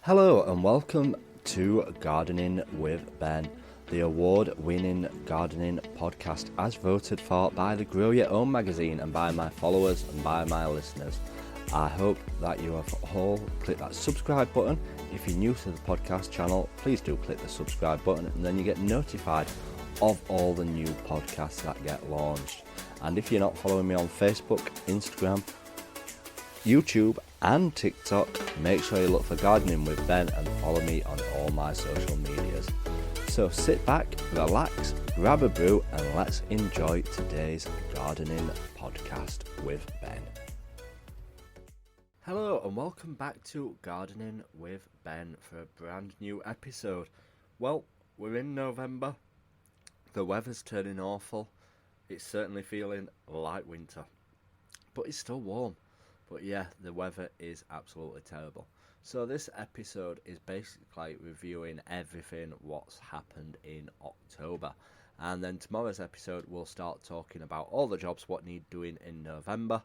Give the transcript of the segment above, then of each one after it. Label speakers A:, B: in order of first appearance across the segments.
A: Hello and welcome to Gardening with Ben, the award-winning gardening podcast as voted for by the Grow Your Own magazine and by my followers and by my listeners. I hope that you have all clicked that subscribe button. If you're new to the podcast channel, please do click the subscribe button and then you get notified of all the new podcasts that get launched. And if you're not following me on Facebook, Instagram, YouTube and TikTok, make sure you look for Gardening with Ben and follow me on all my social medias. So sit back, relax, grab a brew and let's enjoy today's gardening podcast with Ben. Hello and welcome back to Gardening with Ben for a brand new episode. Well, we're in November, the weather's turning awful, it's certainly feeling like winter, but it's still warm. But yeah, the weather is absolutely terrible. So this episode is basically reviewing everything what's happened in October. And then tomorrow's episode we'll start talking about all the jobs what need doing in November.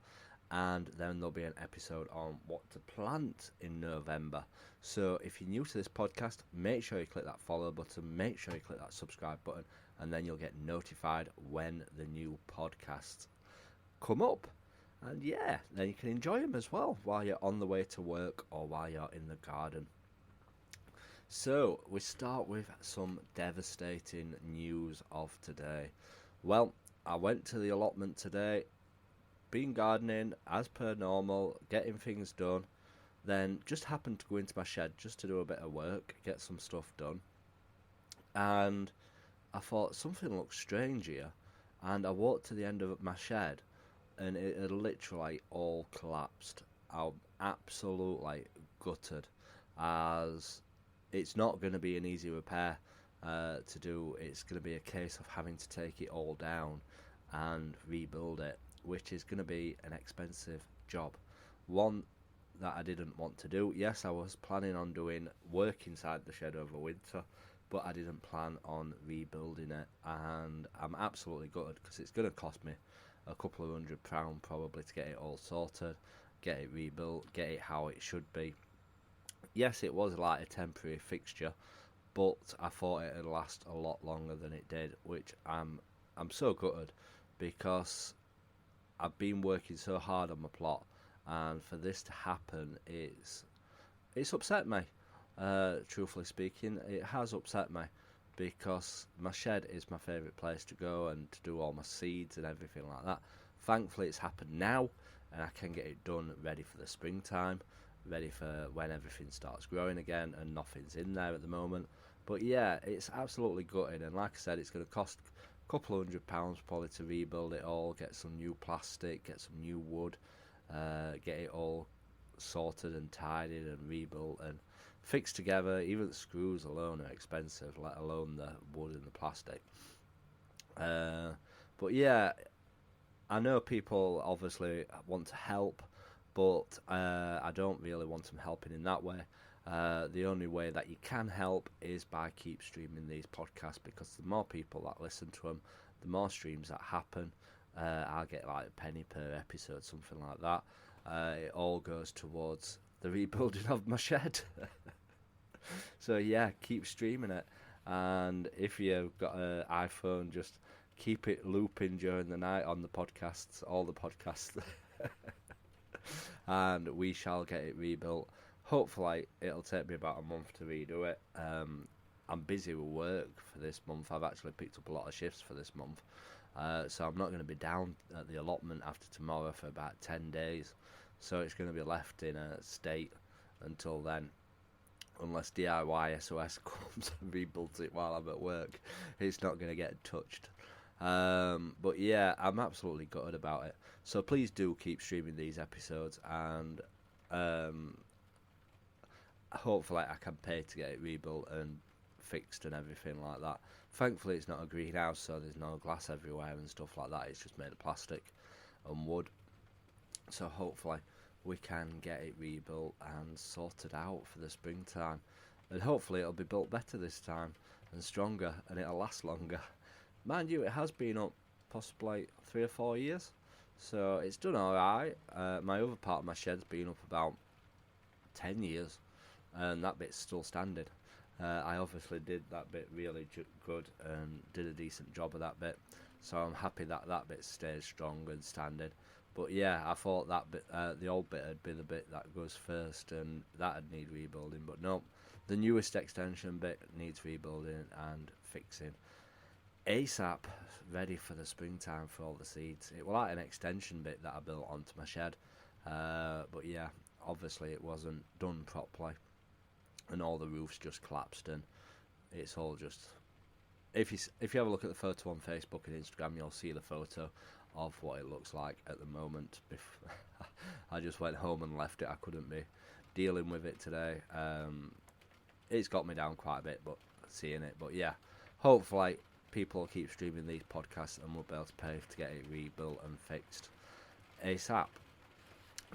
A: And then there'll be an episode on what to plant in November. So if you're new to this podcast, make sure you click that follow button, make sure you click that subscribe button, and then you'll get notified when the new podcasts come up. And yeah, then you can enjoy them as well while you're on the way to work or while you're in the garden. So we start with some devastating news of today. Well, I went to the allotment today, been gardening as per normal, getting things done, then just happened to go into my shed just to do a bit of work, get some stuff done. And I thought something looks strange here, and I walked to the end of my shed and it had literally all collapsed. I'm absolutely gutted, as it's not going to be an easy repair to do. It's going to be a case of having to take it all down and rebuild it, which is going to be an expensive job. One that I didn't want to do. Yes, I was planning on doing work inside the shed over winter, but I didn't plan on rebuilding it, and I'm absolutely gutted because it's going to cost me a couple of £100 probably to get it all sorted, get it rebuilt, get it how it should be. Yes, it was like a temporary fixture, but I thought it would last a lot longer than it did, which I'm so gutted, because I've been working so hard on my plot, and for this to happen it's upset me. Truthfully speaking, it has upset me, because my shed is my favourite place to go and to do all my seeds and everything like that. Thankfully it's happened now and I can get it done ready for the springtime, ready for when everything starts growing again, and nothing's in there at the moment. But yeah, it's absolutely gutted, and like I said, it's going to cost a couple of £100 probably to rebuild it all, get some new plastic, get some new wood, get it all sorted and tidied and rebuilt and fixed together. Even the screws alone are expensive, let alone the wood and the plastic. But yeah, I know people obviously want to help, but I don't really want them helping in that way. The only way that you can help is by keep streaming these podcasts, because the more people that listen to them, the more streams that happen. I'll get like a penny per episode, something like that. It all goes towards the rebuilding of my shed. So yeah, keep streaming it, and if you've got an iPhone, just keep it looping during the night on the podcasts, all the podcasts. And we shall get it rebuilt. Hopefully it'll take me about a month to redo it. I'm busy with work for this month. I've actually picked up a lot of shifts for this month, so I'm not going to be down at the allotment after tomorrow for about 10 days, so it's going to be left in a state until then, unless DIY SOS comes and rebuilds it while I'm at work. It's not going to get touched. But yeah, I'm absolutely gutted about it. So please do keep streaming these episodes, and hopefully I can pay to get it rebuilt and fixed and everything like that. Thankfully it's not a greenhouse, so there's no glass everywhere and stuff like that. It's just made of plastic and wood. So hopefully we can get it rebuilt and sorted out for the springtime, and hopefully it'll be built better this time and stronger, and it'll last longer. Mind you, it has been up possibly 3 or 4 years, so it's done alright. My other part of my shed's been up about 10 years, and that bit's still standing. I obviously did that bit really good and did a decent job of that bit, so I'm happy that that bit stays strong and standing. But yeah, I thought that bit, the old bit, would be the bit that goes first, and that'd need rebuilding. But no, the newest extension bit needs rebuilding and fixing ASAP, ready for the springtime for all the seeds. It was like an extension bit that I built onto my shed, but yeah, obviously it wasn't done properly, and all the roofs just collapsed, and it's all just. If you have a look at the photo on Facebook and Instagram, you'll see the photo of what it looks like at the moment. I just went home and left it. I couldn't be dealing with it today. It's got me down quite a bit, but seeing it. But yeah, hopefully people will keep streaming these podcasts and we'll be able to pay to get it rebuilt and fixed ASAP.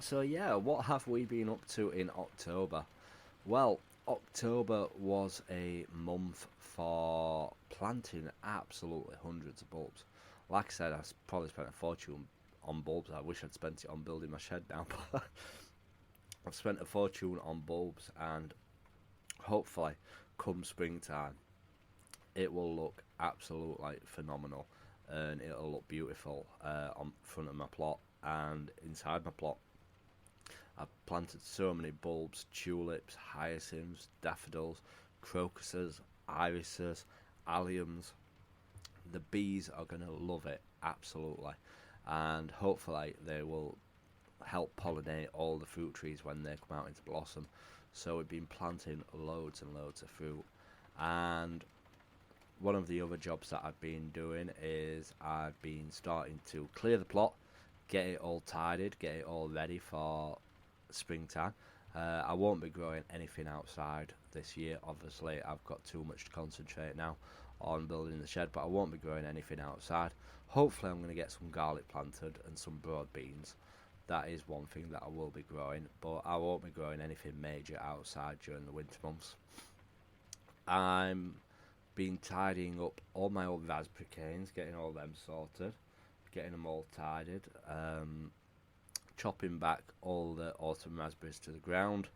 A: So yeah, what have we been up to in October? Well, October was a month for planting absolutely hundreds of bulbs. Like I said, I probably spent a fortune on bulbs. I wish I'd spent it on building my shed now, but I've spent a fortune on bulbs, and hopefully come springtime it will look absolutely phenomenal, and it'll look beautiful on front of my plot and inside my plot. I've planted so many bulbs: tulips, hyacinths, daffodils, crocuses, irises, alliums. The bees are going to love it, absolutely. And hopefully they will help pollinate all the fruit trees when they come out into blossom. So we've been planting loads and loads of fruit. And one of the other jobs that I've been doing is I've been starting to clear the plot, get it all tidied, get it all ready for springtime. I won't be growing anything outside this year. Obviously, I've got too much to concentrate now on building the shed, but I won't be growing anything outside. Hopefully I'm going to get some garlic planted and some broad beans. That is one thing that I will be growing, but I won't be growing anything major outside during the winter months. I'm been tidying up all my old raspberry canes, getting all them sorted, getting them all tidied, chopping back all the autumn raspberries to the ground,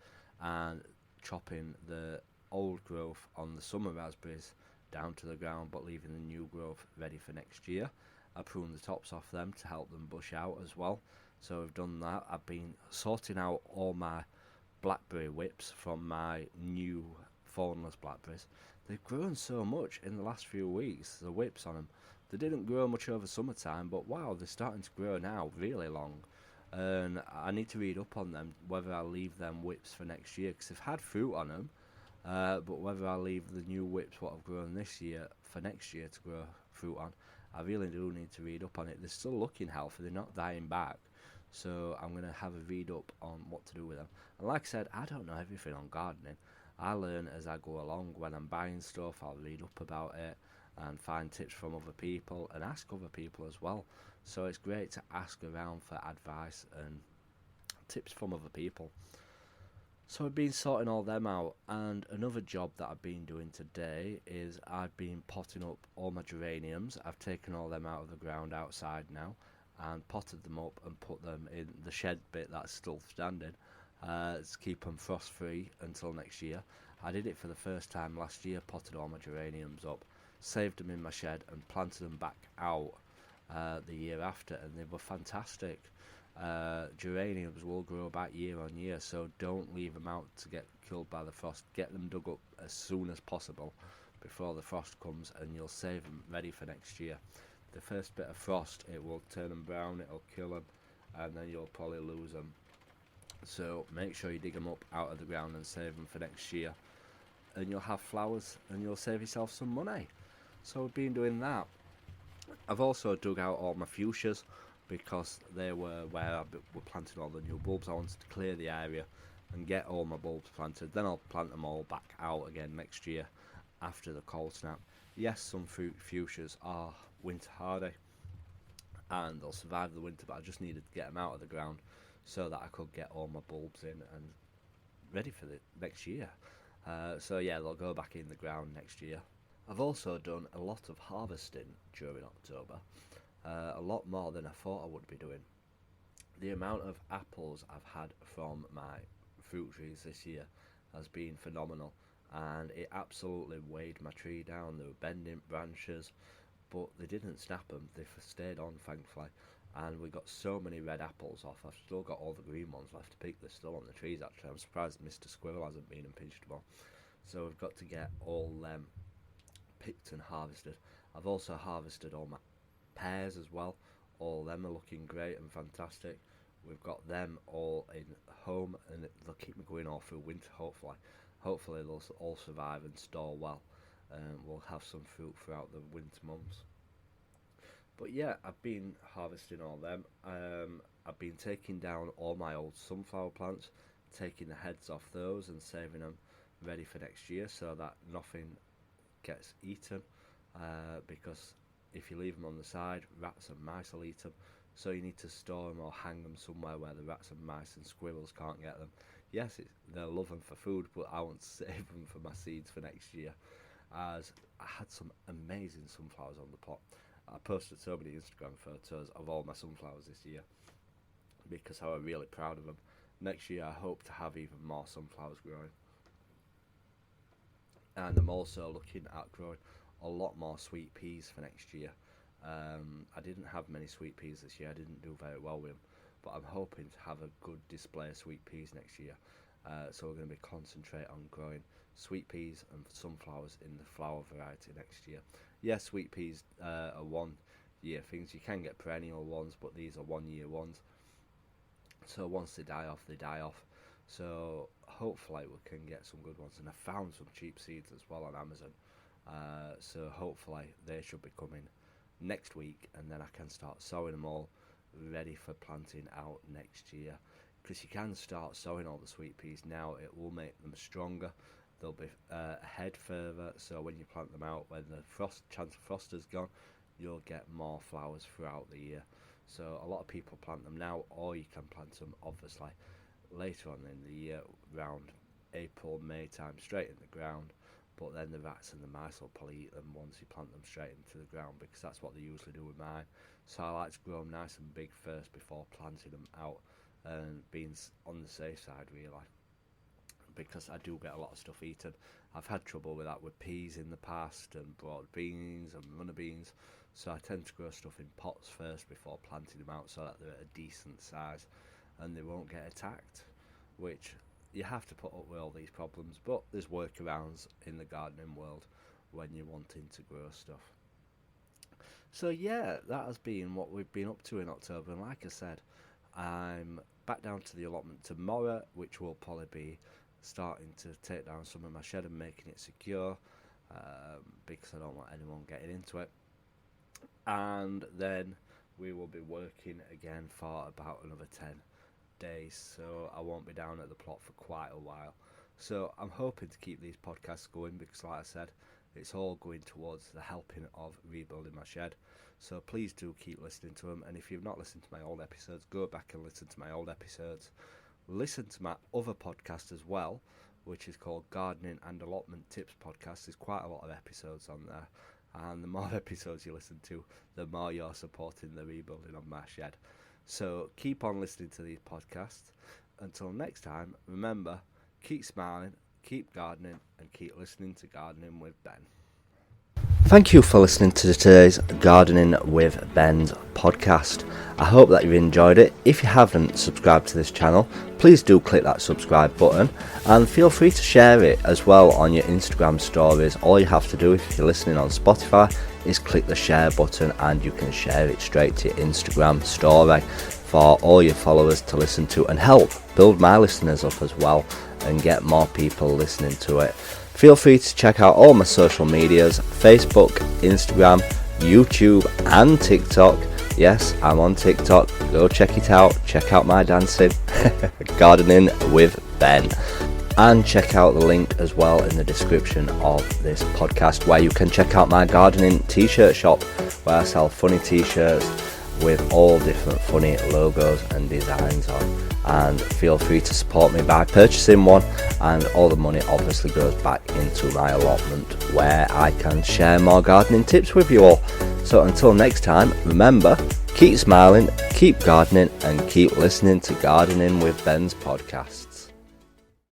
A: and chopping the old growth on the summer raspberries down to the ground, but leaving the new growth ready for next year. I pruned the tops off them to help them bush out as well, so I've done that. I've been sorting out all my blackberry whips from my new thornless blackberries. They've grown so much in the last few weeks, the whips on them. They didn't grow much over summertime, but wow, they're starting to grow now really long. And I need to read up on them, whether I'll leave them whips for next year, because they've had fruit on them, but whether I'll leave the new whips what I've grown this year for next year to grow fruit on, I really do need to read up on it. They're still looking healthy, they're not dying back, so I'm going to have a read up on what to do with them. And like I said, I don't know everything on gardening. I learn as I go along. When I'm buying stuff, I'll read up about it and find tips from other people and ask other people as well. So it's great to ask around for advice and tips from other people. So I've been sorting all them out, and another job that I've been doing today is I've been potting up all my geraniums. I've taken all them out of the ground outside now and potted them up and put them in the shed bit that's still standing to keep them frost free until next year. I did it for the first time last year, potted all my geraniums up, saved them in my shed and planted them back out the year after, and they were fantastic. Geraniums will grow back year on year, so don't leave them out to get killed by the frost. Get them dug up as soon as possible before the frost comes, and you'll save them ready for next year. The first bit of frost, it will turn them brown, it'll kill them, and then you'll probably lose them. So make sure you dig them up out of the ground and save them for next year, and you'll have flowers and you'll save yourself some money. So I've been doing that. I've also dug out all my fuchsias because they were where I were planting all the new bulbs. I wanted to clear the area and get all my bulbs planted. Then I'll plant them all back out again next year after the cold snap. Yes, some fuchsias are winter hardy and they'll survive the winter, but I just needed to get them out of the ground so that I could get all my bulbs in and ready for the next year. So yeah, they'll go back in the ground next year. I've also done a lot of harvesting during October, a lot more than I thought I would be doing. The amount of apples I've had from my fruit trees this year has been phenomenal, and it absolutely weighed my tree down. They were bending branches, but they didn't snap them. They stayed on, thankfully, and we got so many red apples off. I've still got all the green ones left to pick. They're still on the trees, actually. I'm surprised Mr. Squirrel hasn't been and pinched them all. So we've got to get all them picked and harvested. I've also harvested all my pears as well. All them are looking great and fantastic. We've got them all in home, and they'll keep me going all through winter, hopefully. Hopefully they'll all survive and store well. We'll have some fruit throughout the winter months. But yeah, I've been harvesting all them. I've been taking down all my old sunflower plants, taking the heads off those and saving them ready for next year so that nothing gets eaten, because if you leave them on the side, rats and mice will eat them. So you need to store them or hang them somewhere where the rats and mice and squirrels can't get them. Yes, they'll love them for food, but I want to save them for my seeds for next year, as I had some amazing sunflowers on the pot. I posted so many Instagram photos of all my sunflowers this year because I was really proud of them. Next year I hope to have even more sunflowers growing. And I'm also looking at growing a lot more sweet peas for next year. I didn't have many sweet peas this year. I didn't do very well with them, but I'm hoping to have a good display of sweet peas next year. So we're going to be concentrate on growing sweet peas and sunflowers in the flower variety next year. Yes, sweet peas are 1 year things. You can get perennial ones, but these are 1 year ones. So once they die off, they die off. So hopefully we can get some good ones. And I found some cheap seeds as well on Amazon. So hopefully they should be coming next week, and then I can start sowing them all ready for planting out next year. Because you can start sowing all the sweet peas now. It will make them stronger. They'll be ahead further, so when you plant them out, when the chance of frost is gone, you'll get more flowers throughout the year. So a lot of people plant them now, or you can plant them obviously later on in the year, around April, May time, straight in the ground. But then the rats and the mice will probably eat them once you plant them straight into the ground, because that's what they usually do with mine. So I like to grow them nice and big first before planting them out, and being on the safe side really, because I do get a lot of stuff eaten. I've had trouble with that with peas in the past, and broad beans and runner beans, so I tend to grow stuff in pots first before planting them out so that they're at a decent size and they won't get attacked, which you have to put up with all these problems, but there's workarounds in the gardening world when you're wanting to grow stuff. So yeah, that has been what we've been up to in October, and like I said, I'm back down to the allotment tomorrow, which will probably be starting to take down some of my shed and making it secure, because I don't want anyone getting into it. And then we will be working again for about another 10 days, so I won't be down at the plot for quite a while. So I'm hoping to keep these podcasts going, because like I said, it's all going towards the helping of rebuilding my shed. So please do keep listening to them, and if you've not listened to my old episodes, go back and listen to my old episodes. Listen to my other podcast as well, which is called Gardening and Allotment Tips Podcast. There's quite a lot of episodes on there, and the more episodes you listen to, the more you're supporting the rebuilding of my shed. So keep on listening to these podcasts. Until next time, remember, keep smiling, keep gardening, and keep listening to Gardening with Ben. Thank you for listening to today's Gardening with Ben's podcast. I hope that you enjoyed it. If you haven't subscribed to this channel, please do click that subscribe button, and feel free to share it as well on your Instagram stories. All you have to do if you're listening on Spotify is click the share button, and you can share it straight to your Instagram story for all your followers to listen to, and help build my listeners up as well and get more people listening to it. Feel free to check out all my social medias: Facebook, Instagram, YouTube and TikTok. Yes, I'm on TikTok. Go check it out. Check out my dancing. Gardening with Ben. And check out the link as well in the description of this podcast, where you can check out my gardening t-shirt shop, where I sell funny t-shirts with all different funny logos and designs on. And feel free to support me by purchasing one, and all the money obviously goes back into my allotment, where I can share more gardening tips with you all. So until next time, remember, keep smiling, keep gardening, and keep listening to Gardening with Ben's podcast.